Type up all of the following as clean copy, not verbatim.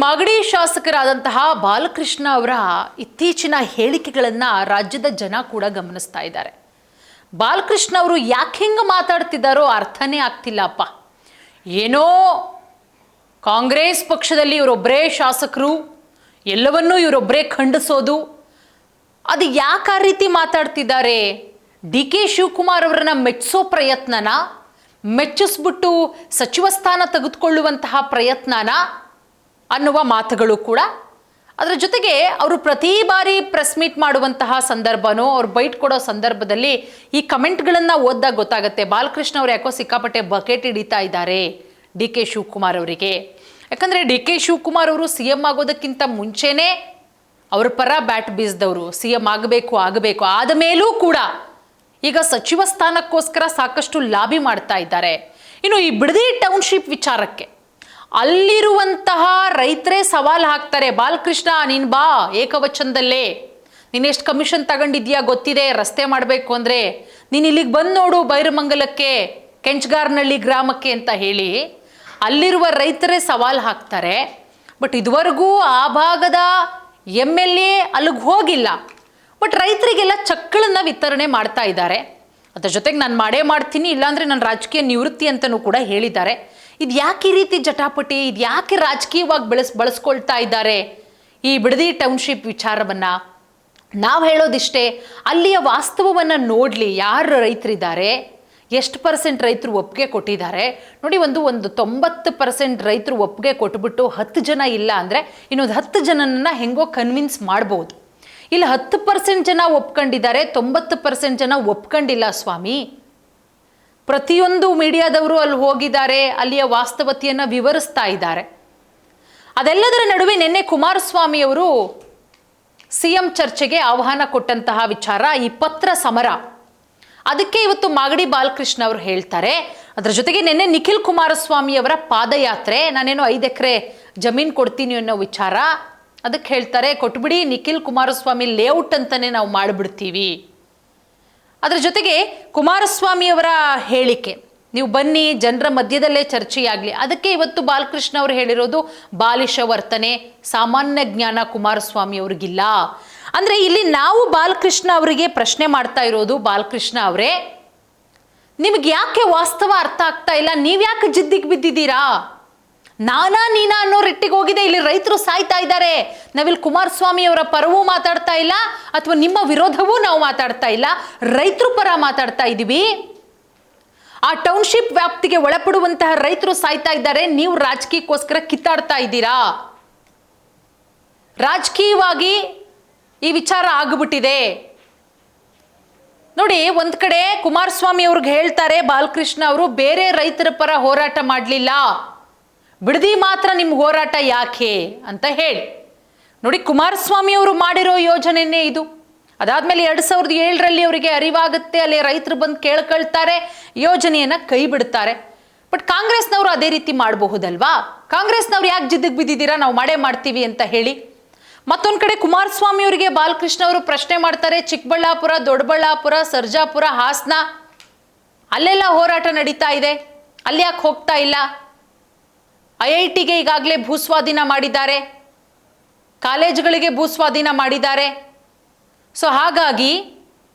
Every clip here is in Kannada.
ಮಾಗಡಿ ಶಾಸಕರಾದಂತಹ ಬಾಲಕೃಷ್ಣ ಅವರ ಇತ್ತೀಚಿನ ಹೇಳಿಕೆಗಳನ್ನು ರಾಜ್ಯದ ಜನ ಕೂಡ ಗಮನಿಸ್ತಾ ಇದ್ದಾರೆ. ಬಾಲಕೃಷ್ಣ ಅವರು ಯಾಕೆ ಹಿಂಗೆ ಮಾತಾಡ್ತಿದ್ದಾರೋ ಅರ್ಥನೇ ಆಗ್ತಿಲ್ಲಪ್ಪ. ಏನೋ ಕಾಂಗ್ರೆಸ್ ಪಕ್ಷದಲ್ಲಿ ಇವರೊಬ್ಬರೇ ಶಾಸಕರು, ಎಲ್ಲವನ್ನೂ ಇವರೊಬ್ಬರೇ ಖಂಡಿಸೋದು, ಅದು ಯಾಕೆ ಆ ರೀತಿ ಮಾತಾಡ್ತಿದ್ದಾರೆ? ಡಿ ಕೆ ಶಿವಕುಮಾರ್ ಅವರನ್ನ ಮೆಚ್ಚಿಸೋ ಪ್ರಯತ್ನನ, ಮೆಚ್ಚಿಸ್ಬಿಟ್ಟು ಸಚಿವ ಸ್ಥಾನ ತೆಗೆದುಕೊಳ್ಳುವಂತಹ ಪ್ರಯತ್ನನ ಅನ್ನುವ ಮಾತುಗಳು ಕೂಡ. ಅದರ ಜೊತೆಗೆ ಅವರು ಪ್ರತಿ ಬಾರಿ ಪ್ರೆಸ್ ಮೀಟ್ ಮಾಡುವಂತಹ ಸಂದರ್ಭನೋ ಅವ್ರು ಬೈಟ್ ಕೊಡೋ ಸಂದರ್ಭದಲ್ಲಿ ಈ ಕಮೆಂಟ್ಗಳನ್ನು ಓದಿದಾಗ ಗೊತ್ತಾಗುತ್ತೆ ಬಾಲಕೃಷ್ಣ ಅವರು ಯಾಕೋ ಸಿಕ್ಕಾಪಟ್ಟೆ ಬಕೆಟ್ ಹಿಡಿತಾ ಇದ್ದಾರೆ ಡಿ ಕೆ ಶಿವಕುಮಾರ್ ಅವರಿಗೆ. ಯಾಕಂದರೆ ಡಿ ಕೆ ಶಿವಕುಮಾರ್ ಅವರು ಸಿ ಎಂ ಆಗೋದಕ್ಕಿಂತ ಮುಂಚೆನೇ ಅವ್ರ ಪರ ಬ್ಯಾಟ್ ಬೀಸಿದವರು, ಸಿ ಎಂ ಆಗಬೇಕು ಆದ ಮೇಲೂ ಕೂಡ ಈಗ ಸಚಿವ ಸ್ಥಾನಕ್ಕೋಸ್ಕರ ಸಾಕಷ್ಟು ಲಾಬಿ ಮಾಡ್ತಾ ಇದ್ದಾರೆ. ಇನ್ನು ಈ ಬಿಡದಿ ಟೌನ್ಶಿಪ್ ವಿಚಾರಕ್ಕೆ ಅಲ್ಲಿರುವಂತಹ ರೈತರೇ ಸವಾಲು ಹಾಕ್ತಾರೆ, ಬಾಲಕೃಷ್ಣ ನೀನು ಬಾ ಏಕವಚನದಲ್ಲೇ, ನೀನು ಎಷ್ಟು ಕಮಿಷನ್ ತಗೊಂಡಿದ್ಯಾ ಗೊತ್ತಿದೆ, ರಸ್ತೆ ಮಾಡಬೇಕು ಅಂದರೆ ನೀನು ಇಲ್ಲಿಗೆ ಬಂದು ನೋಡು ಬೈರಮಂಗಲಕ್ಕೆ, ಕೆಂಚಗಾರನಹಳ್ಳಿ ಗ್ರಾಮಕ್ಕೆ ಅಂತ ಹೇಳಿ ಅಲ್ಲಿರುವ ರೈತರೇ ಸವಾಲು ಹಾಕ್ತಾರೆ. ಬಟ್ ಇದುವರೆಗೂ ಆ ಭಾಗದ MLA ಅಲ್ಲಿಗೆ ಹೋಗಿಲ್ಲ. ಬಟ್ ರೈತರಿಗೆಲ್ಲ ಚೆಕ್ಗಳನ್ನು ವಿತರಣೆ ಮಾಡ್ತಾ ಇದ್ದಾರೆ. ಅದ್ರ ಜೊತೆಗೆ ನಾನು ಮಾಡೇ ಮಾಡ್ತೀನಿ, ಇಲ್ಲಾಂದರೆ ನನ್ನ ರಾಜಕೀಯ ನಿವೃತ್ತಿ ಅಂತಲೂ ಕೂಡ ಹೇಳಿದ್ದಾರೆ. ಇದು ಯಾಕೆ ಈ ರೀತಿ ಜಟಾಪಟಿ, ಇದು ಯಾಕೆ ರಾಜಕೀಯವಾಗಿ ಬಳಸ್ಕೊಳ್ತಾ ಇದ್ದಾರೆ ಈ ಬಿಡದಿ ಟೌನ್ಶಿಪ್ ವಿಚಾರವನ್ನು? ನಾವು ಹೇಳೋದಿಷ್ಟೇ, ಅಲ್ಲಿಯ ವಾಸ್ತವವನ್ನು ನೋಡಲಿ. ಯಾರು ರೈತರಿದ್ದಾರೆ, ಎಷ್ಟು % ರೈತರು ಒಪ್ಪಿಗೆ ಕೊಟ್ಟಿದ್ದಾರೆ ನೋಡಿ. ಒಂದು 90% ರೈತರು ಒಪ್ಪಿಗೆ ಕೊಟ್ಬಿಟ್ಟು 10 ಜನ ಇಲ್ಲ ಅಂದರೆ ಇನ್ನೊಂದು 10 ಜನನನ್ನು ಹೆಂಗೋ ಕನ್ವಿನ್ಸ್ ಮಾಡ್ಬೋದು. ಇಲ್ಲಿ 10% ಜನ ಒಪ್ಕೊಂಡಿದ್ದಾರೆ, 90% ಜನ ಒಪ್ಕೊಂಡಿಲ್ಲ ಸ್ವಾಮಿ. ಪ್ರತಿಯೊಂದು ಮೀಡಿಯಾದವರು ಅಲ್ಲಿ ಹೋಗಿದ್ದಾರೆ, ಅಲ್ಲಿಯ ವಾಸ್ತವತೆಯನ್ನು ವಿವರಿಸ್ತಾ ಇದ್ದಾರೆ. ಅದೆಲ್ಲದರ ನಡುವೆ ನಿನ್ನೆ ಕುಮಾರಸ್ವಾಮಿ ಅವರು CM ಚರ್ಚೆಗೆ ಆಹ್ವಾನ ಕೊಟ್ಟಂತಹ ವಿಚಾರ ಈ ಪತ್ರ ಸಮರ, ಅದಕ್ಕೆ ಇವತ್ತು ಮಾಗಡಿ ಬಾಲಕೃಷ್ಣ ಅವರು ಹೇಳ್ತಾರೆ. ಅದರ ಜೊತೆಗೆ ನಿನ್ನೆ ನಿಖಿಲ್ ಕುಮಾರಸ್ವಾಮಿ ಅವರ ಪಾದಯಾತ್ರೆ, ನಾನೇನೋ 5 ಎಕರೆ ಜಮೀನು ಕೊಡ್ತೀನಿ ಅನ್ನೋ ವಿಚಾರ, ಅದಕ್ಕೆ ಹೇಳ್ತಾರೆ ಕೊಟ್ಬಿಡಿ ನಿಖಿಲ್ ಕುಮಾರಸ್ವಾಮಿ ಲೇಔಟ್ ಅಂತಲೇ ನಾವು ಮಾಡಿಬಿಡ್ತೀವಿ. ಅದರ ಜೊತೆಗೆ ಕುಮಾರಸ್ವಾಮಿ ಅವರ ಹೇಳಿಕೆ, ನೀವು ಬನ್ನಿ ಜನರ ಮಧ್ಯದಲ್ಲೇ ಚರ್ಚೆಯಾಗಲಿ, ಅದಕ್ಕೆ ಇವತ್ತು ಬಾಲಕೃಷ್ಣ ಅವರು ಹೇಳಿರೋದು ಬಾಲಿಶ ವರ್ತನೆ, ಸಾಮಾನ್ಯ ಜ್ಞಾನ ಕುಮಾರಸ್ವಾಮಿ ಅವ್ರಿಗಿಲ್ಲ. ಅಂದರೆ ಇಲ್ಲಿ ನಾವು ಬಾಲಕೃಷ್ಣ ಅವರಿಗೆ ಪ್ರಶ್ನೆ ಮಾಡ್ತಾ ಇರೋದು, ಬಾಲಕೃಷ್ಣ ಅವರೇ ನಿಮಗೆ ಯಾಕೆ ವಾಸ್ತವ ಅರ್ಥ ಆಗ್ತಾ ಇಲ್ಲ? ನೀವ್ಯಾಕೆ ಜಿದ್ದಿಗೆ ಬಿದ್ದಿದ್ದೀರಾ? ನೀನಾ ಅನ್ನೋ ರೆಟ್ಟಿಗೆ ಹೋಗಿದೆ. ಇಲ್ಲಿ ರೈತರು ಸಾಯ್ತಾ ಇದ್ದಾರೆ. ನಾವಿಲ್ಲಿ ಕುಮಾರಸ್ವಾಮಿ ಅವರ ಪರವೂ ಮಾತಾಡ್ತಾ ಇಲ್ಲ, ಅಥವಾ ನಿಮ್ಮ ವಿರೋಧವೂ ನಾವು ಮಾತಾಡ್ತಾ ಇಲ್ಲ, ರೈತರು ಪರ ಮಾತಾಡ್ತಾ ಇದ್ದೀವಿ. ಆ ಟೌನ್ಶಿಪ್ ವ್ಯಾಪ್ತಿಗೆ ಒಳಪಡುವಂತಹ ರೈತರು ಸಾಯ್ತಾ ಇದ್ದಾರೆ. ನೀವು ರಾಜಕೀಯಕ್ಕೋಸ್ಕರ ಕಿತ್ತಾಡ್ತಾ ಇದ್ದೀರಾ. ರಾಜಕೀಯವಾಗಿ ಈ ವಿಚಾರ ಆಗಿಬಿಟ್ಟಿದೆ ನೋಡಿ. ಒಂದ್ ಕಡೆ ಕುಮಾರಸ್ವಾಮಿ ಅವ್ರಿಗೆ ಹೇಳ್ತಾರೆ ಬಾಲಕೃಷ್ಣ ಅವರು, ಬೇರೆ ರೈತರ ಪರ ಹೋರಾಟ ಮಾಡಲಿಲ್ಲ, ಬಿಡದಿ ಮಾತ್ರ ನಿಮ್ಗೆ ಹೋರಾಟ ಯಾಕೆ ಅಂತ ಹೇಳಿ ನೋಡಿ. ಕುಮಾರಸ್ವಾಮಿ ಅವರು ಮಾಡಿರೋ ಯೋಜನೆನೇ ಇದು. ಅದಾದ್ಮೇಲೆ 2007ರಲ್ಲಿ ಅವರಿಗೆ ಅರಿವಾಗುತ್ತೆ, ಅಲ್ಲಿ ರೈತರು ಬಂದು ಕೇಳ್ಕೊಳ್ತಾರೆ, ಯೋಜನೆಯನ್ನ ಕೈ ಬಿಡ್ತಾರೆ. ಬಟ್ ಕಾಂಗ್ರೆಸ್ನವರು ಅದೇ ರೀತಿ ಮಾಡಬಹುದಲ್ವಾ? ಕಾಂಗ್ರೆಸ್ನವ್ರು ಯಾಕೆ ಜಿದ್ದಿಗೆ ಬಿದ್ದಿದ್ದೀರಾ, ನಾವು ಮಾಡೇ ಮಾಡ್ತೀವಿ ಅಂತ ಹೇಳಿ. ಮತ್ತೊಂದು ಕಡೆ ಕುಮಾರಸ್ವಾಮಿ ಅವರಿಗೆ ಬಾಲಕೃಷ್ಣ ಅವರು ಪ್ರಶ್ನೆ ಮಾಡ್ತಾರೆ, ಚಿಕ್ಕಬಳ್ಳಾಪುರ, ದೊಡ್ಡಬಳ್ಳಾಪುರ, ಸರ್ಜಾಪುರ, ಹಾಸನ ಅಲ್ಲೆಲ್ಲ ಹೋರಾಟ ನಡೀತಾ ಇದೆ, ಅಲ್ಲಿ ಯಾಕೆ ಹೋಗ್ತಾ ಇಲ್ಲ? IITಗೆ ಈಗಾಗಲೇ ಭೂಸ್ವಾಧೀನ ಮಾಡಿದ್ದಾರೆ, ಕಾಲೇಜುಗಳಿಗೆ ಭೂಸ್ವಾಧೀನ ಮಾಡಿದ್ದಾರೆ. ಸೊ ಹಾಗಾಗಿ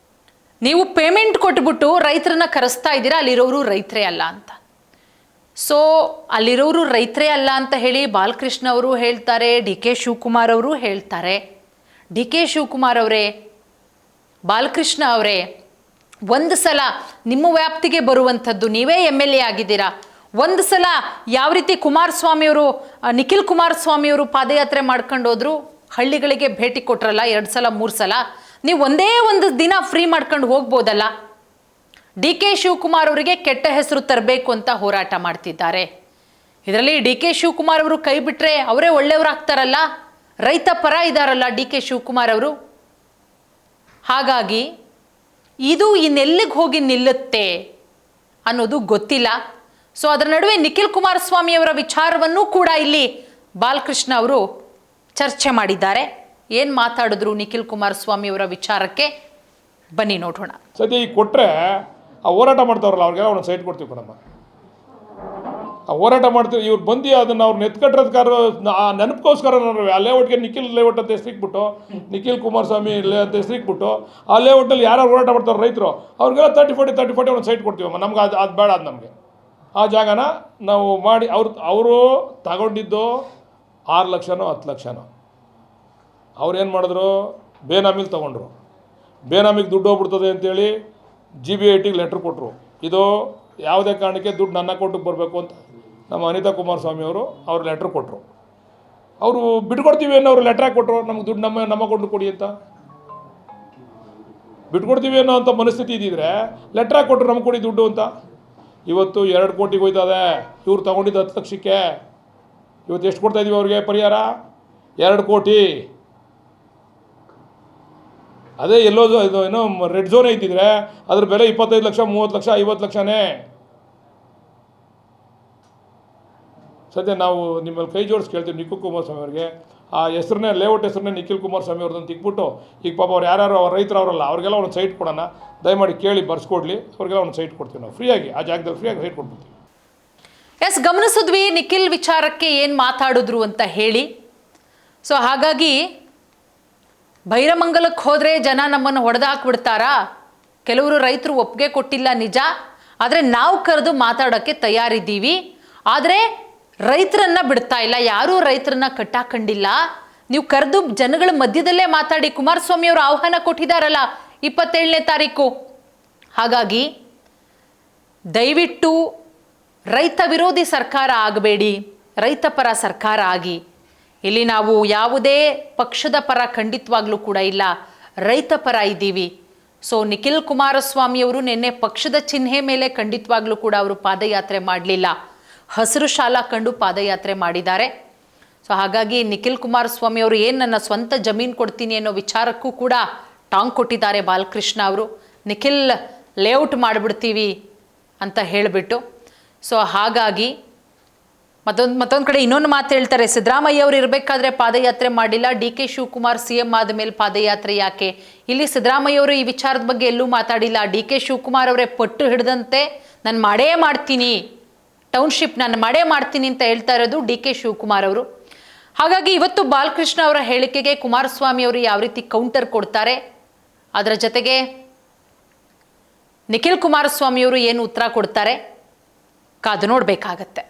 ನೀವು ಪೇಮೆಂಟ್ ಕೊಟ್ಬಿಟ್ಟು ರೈತರನ್ನ ಕರೆಸ್ತಾ ಇದ್ದೀರಾ, ಅಲ್ಲಿರೋರು ರೈತರೇ ಅಲ್ಲ ಅಂತ. ಸೊ ಅಲ್ಲಿರೋರು ರೈತರೇ ಅಲ್ಲ ಅಂತ ಹೇಳಿ ಬಾಲಕೃಷ್ಣ ಅವರು ಹೇಳ್ತಾರೆ, ಡಿ ಕೆ ಶಿವಕುಮಾರ್ ಅವರು ಹೇಳ್ತಾರೆ. ಡಿ ಕೆ ಶಿವಕುಮಾರ್ ಅವರೇ, ಬಾಲಕೃಷ್ಣ ಅವರೇ, ಒಂದು ಸಲ ನಿಮ್ಮ ವ್ಯಾಪ್ತಿಗೆ ಬರುವಂಥದ್ದು, ನೀವೇ MLA ಆಗಿದ್ದೀರಾ, ಒಂದು ಸಲ ಯಾವ ರೀತಿ ಕುಮಾರಸ್ವಾಮಿಯವರು, ನಿಖಿಲ್ ಕುಮಾರಸ್ವಾಮಿಯವರು ಪಾದಯಾತ್ರೆ ಮಾಡ್ಕೊಂಡು ಹೋದ್ರು, ಹಳ್ಳಿಗಳಿಗೆ ಭೇಟಿ ಕೊಟ್ರಲ್ಲ 2 ಸಲ 3 ಸಲ, ನೀವು ಒಂದೇ ಒಂದು ದಿನ ಫ್ರೀ ಮಾಡ್ಕೊಂಡು ಹೋಗ್ಬೋದಲ್ಲ. ಡಿ ಕೆ ಶಿವಕುಮಾರ್ ಅವರಿಗೆ ಕೆಟ್ಟ ಹೆಸರು ತರಬೇಕು ಅಂತ ಹೋರಾಟ ಮಾಡ್ತಿದ್ದಾರೆ. ಇದರಲ್ಲಿ ಡಿ ಕೆ ಶಿವಕುಮಾರ್ ಅವರು ಕೈ ಬಿಟ್ರೆ ಅವರೇ ಒಳ್ಳೆಯವರಾಗ್ತಾರಲ್ಲ, ರೈತ ಪರ ಇದ್ದಾರಲ್ಲ ಡಿ ಕೆ ಶಿವಕುಮಾರ್ ಅವರು. ಹಾಗಾಗಿ ಇದು ಇನ್ನೆಲ್ಲಿಗೆ ಹೋಗಿ ನಿಲ್ಲುತ್ತೆ ಅನ್ನೋದು ಗೊತ್ತಿಲ್ಲ. ಸೊ ಅದರ ನಡುವೆ ನಿಖಿಲ್ ಕುಮಾರಸ್ವಾಮಿ ಅವರ ವಿಚಾರವನ್ನು ಕೂಡ ಇಲ್ಲಿ ಬಾಲಕೃಷ್ಣ ಅವರು ಚರ್ಚೆ ಮಾಡಿದ್ದಾರೆ. ಏನು ಮಾತಾಡಿದ್ರು ನಿಖಿಲ್ ಕುಮಾರಸ್ವಾಮಿ ಅವರ ವಿಚಾರಕ್ಕೆ ಬನ್ನಿ ನೋಡೋಣ. ಸದ್ಯ ಈಗ ಕೊಟ್ಟರೆ ಆ ಹೋರಾಟ ಮಾಡ್ತಾವ್ರಲ್ಲ ಅವ್ರಿಗೆಲ್ಲ ಒಂದು ಸೈಟ್ ಕೊಡ್ತೀವಿ ಕಣಮ್ಮ. ಹೋರಾಟ ಮಾಡ್ತೀವಿ. ಇವ್ರು ಬಂದು ಅದನ್ನು ಅವ್ರು ನೆತ್ಕಟ್ಟಿರೋದಕ್ಕಾರ ಆ ನೆನಪುಗೋಸ್ಕರ ಆ ಲೇಔಟ್ಗೆ ನಿಖಿಲ್ ಲೇಔಟ್ ಅಂತ ಹೆಸರಿಕ್ಬಿಟ್ಟು, ನಿಖಿಲ್ ಕುಮಾರಸ್ವಾಮಿ ಅಂತ ಹೆಸರಿಕ್ಬಿಟ್ಟು ಆ ಲೇಔಟಲ್ಲಿ ಯಾರು ಹೋರಾಟ ಮಾಡ್ತಾರೆ ರೈತರು ಅವ್ರಿಗೆಲ್ಲ 30-40 ಒಂದು ಸೈಟ್ ಕೊಡ್ತೀವಮ್ಮ. ನಮ್ಗೆ ಅದು ಬೇಡ. ಅದು ನಮಗೆ ಆ ಜಾಗನ ನಾವು ಮಾಡಿ ಅವರು ತಗೊಂಡಿದ್ದು 6 ಲಕ್ಷನೋ 10 ಲಕ್ಷನೋ. ಅವ್ರೇನು ಮಾಡಿದ್ರು, ಬೇನಾಮಿಗೆ ತೊಗೊಂಡ್ರು. ಬೇನಾಮಿಗೆ ದುಡ್ಡು ಹೋಗ್ಬಿಡ್ತದೆ ಅಂತೇಳಿ GBITಗೆ ಲೆಟ್ರ್ ಕೊಟ್ಟರು. ಇದು ಯಾವುದೇ ಕಾರಣಕ್ಕೆ ದುಡ್ಡು ನನ್ನ ಅಕೌಂಟಿಗೆ ಬರಬೇಕು ಅಂತ ನಮ್ಮ ಅನಿತಾ ಕುಮಾರಸ್ವಾಮಿ ಅವರು ಲೆಟ್ರ್ ಕೊಟ್ಟರು. ಅವರು ಬಿಟ್ಕೊಡ್ತೀವಿ ಅನ್ನೋ ಅವರು ಲೆಟ್ರ್ ಹಾಕಿ ಕೊಟ್ಟರು, ನಮ್ಗೆ ದುಡ್ಡು ನಮ್ಮ ಅಕೌಂಟಿಗೆ ಕೊಡಿ ಅಂತ. ಬಿಟ್ಕೊಡ್ತೀವಿ ಅನ್ನೋ ಅಂಥ ಮನಸ್ಥಿತಿ ಇದ್ದಿದ್ರೆ ಲೆಟ್ರ್ ಹಾಕಿ ಕೊಟ್ಟರು, ನಮ್ಗೆ ಕೊಡಿ ದುಡ್ಡು ಅಂತ. ಇವತ್ತು 2 ಕೋಟಿಗೆ ಹೋಯ್ತದೆ. ಇವ್ರು ತೊಗೊಂಡಿದ್ದು 10 ಲಕ್ಷಕ್ಕೆ. ಇವತ್ತು ಎಷ್ಟು ಕೊಡ್ತಾಯಿದ್ದೀವಿ ಅವ್ರಿಗೆ ಪರಿಹಾರ? 2 ಕೋಟಿ. ಅದೇ ಎಲ್ಲೋ ಇದು ಏನೋ ರೆಡ್ ಝೋನ್ ಐತಿದ್ರೆ ಅದ್ರ ಬೆಲೆ 25 ಲಕ್ಷ, 30 ಲಕ್ಷ, 50 ಲಕ್ಷನೇ. ಸದ್ಯ ನಾವು ನಿಮ್ಮಲ್ಲಿ ಕೈ ಜೋಡಿಸಿ ಕೇಳ್ತೀವಿ ನಿಖಿಲ್ ಕುಮಾರಸ್ವಾಮಿ ಅವ್ರಿಗೆ, ಆ ಹೆಸರನ್ನೇ ಲೇಔಟ್ ಹೆಸರನ್ನೇ ನಿಖಿಲ್ ಕುಮಾರಸ್ವಾಮಿ ಅವ್ರದ್ದು ತಿಕ್ಬಿಟ್ಟು, ಈಗ ಪಾಪ ಅವ್ರು ಯಾರು ರೈತರು ಅವರಲ್ಲ, ಅವ್ರಿಗೆಲ್ಲ ಒಂದು ಸೈಟ್ ಕೊಡೋಣ, ದಯಮಾಡಿ ಕೇಳಿ ಬರ್ಸ್ಕೊಡ್ಲಿ, ಅವ್ರಿಗೆಲ್ಲ ಒಂದು ಸೈಟ್ ಕೊಡ್ತೀವಿ ನಾವು ಫ್ರೀಯಾಗಿ. ಆ ಜಾಗದಲ್ಲಿ ಫ್ರೀಯಾಗಿ ಸೈಟ್ ಕೊಟ್ಬಿಡ್ತೀವಿ. ಎಸ್, ಗಮನಿಸಿದ್ವಿ ನಿಖಿಲ್ ವಿಚಾರಕ್ಕೆ ಏನು ಮಾತಾಡಿದ್ರು ಅಂತ ಹೇಳಿ. ಸೊ ಹಾಗಾಗಿ ಬೈರಮಂಗಲಕ್ಕೆ ಹೋದರೆ ಜನ ನಮ್ಮನ್ನು ಹೊಡೆದಾಕ್ಬಿಡ್ತಾರಾ? ಕೆಲವರು ರೈತರು ಒಪ್ಪಿಗೆ ಕೊಟ್ಟಿಲ್ಲ ನಿಜ, ಆದರೆ ನಾವು ಕರೆದು ಮಾತಾಡೋಕ್ಕೆ ತಯಾರಿದ್ದೀವಿ. ಆದರೆ ರೈತರನ್ನ ಬಿಡ್ತಾ ಇಲ್ಲ, ಯಾರೂ ರೈತರನ್ನ ಕಟ್ಟಾಕೊಂಡಿಲ್ಲ. ನೀವು ಕರೆದು ಜನಗಳ ಮಧ್ಯದಲ್ಲೇ ಮಾತಾಡಿ. ಕುಮಾರಸ್ವಾಮಿ ಅವರು ಆಹ್ವಾನ ಕೊಟ್ಟಿದ್ದಾರಲ್ಲ 27ನೇ ತಾರೀಕು. ಹಾಗಾಗಿ ದಯವಿಟ್ಟು ರೈತ ವಿರೋಧಿ ಸರ್ಕಾರ ಆಗಬೇಡಿ, ರೈತ ಪರ ಸರ್ಕಾರ ಆಗಿ. ಇಲ್ಲಿ ನಾವು ಯಾವುದೇ ಪಕ್ಷದ ಪರ ಖಂಡಿತವಾಗ್ಲೂ ಕೂಡ ಇಲ್ಲ, ರೈತ ಪರ ಇದ್ದೀವಿ. ಸೊ ನಿಖಿಲ್ ಕುಮಾರಸ್ವಾಮಿಯವರು ನಿನ್ನೆ ಪಕ್ಷದ ಚಿಹ್ನೆ ಮೇಲೆ ಖಂಡಿತವಾಗ್ಲೂ ಕೂಡ ಅವರು ಪಾದಯಾತ್ರೆ ಮಾಡಲಿಲ್ಲ, ಹಸಿರು ಶಾಲಾ ಕಂಡು ಪಾದಯಾತ್ರೆ ಮಾಡಿದ್ದಾರೆ. ಸೊ ಹಾಗಾಗಿ ನಿಖಿಲ್ ಕುಮಾರಸ್ವಾಮಿ ಅವರು ಏನು ನನ್ನ ಸ್ವಂತ ಜಮೀನು ಕೊಡ್ತೀನಿ ಅನ್ನೋ ವಿಚಾರಕ್ಕೂ ಕೂಡ ಟಾಂಗ್ ಕೊಟ್ಟಿದ್ದಾರೆ ಬಾಲಕೃಷ್ಣ ಅವರು. ನಿಖಿಲ್ ಲೇಔಟ್ ಮಾಡಿಬಿಡ್ತೀವಿ ಅಂತ ಹೇಳಿಬಿಟ್ಟು. ಸೊ ಹಾಗಾಗಿ ಮತ್ತೊಂದು ಕಡೆ ಇನ್ನೊಂದು ಮಾತು ಹೇಳ್ತಾರೆ, ಸಿದ್ದರಾಮಯ್ಯ ಅವರು ಇರಬೇಕಾದ್ರೆ ಪಾದಯಾತ್ರೆ ಮಾಡಿಲ್ಲ, DK ಶಿವಕುಮಾರ್ CM ಆದ ಮೇಲೆ ಪಾದಯಾತ್ರೆ ಯಾಕೆ? ಇಲ್ಲಿ ಸಿದ್ದರಾಮಯ್ಯ ಅವರು ಈ ವಿಚಾರದ ಬಗ್ಗೆ ಎಲ್ಲೂ ಮಾತಾಡಿಲ್ಲ. DK ಶಿವಕುಮಾರ್ ಅವರೇ ಪಟ್ಟು ಹಿಡಿದಂತೆ ನಾನು ಮಾಡೇ ಮಾಡ್ತೀನಿ, ಟೌನ್ಶಿಪ್ ನಾನು ಮಾಡೇ ಮಾಡ್ತೀನಿ ಅಂತ ಹೇಳ್ತಾ ಇರೋದು DK ಶಿವಕುಮಾರ್ ಅವರು. ಹಾಗಾಗಿ ಇವತ್ತು ಬಾಲಕೃಷ್ಣ ಅವರ ಹೇಳಿಕೆಗೆ ಕುಮಾರಸ್ವಾಮಿ ಅವರು ಯಾವ ರೀತಿ ಕೌಂಟರ್ ಕೊಡ್ತಾರೆ, ಅದರ ಜೊತೆಗೆ ನಿಖಿಲ್ ಕುಮಾರಸ್ವಾಮಿ ಅವರು ಏನು ಉತ್ತರ ಕೊಡ್ತಾರೆ, ಕಾದು ನೋಡಬೇಕಾಗತ್ತೆ.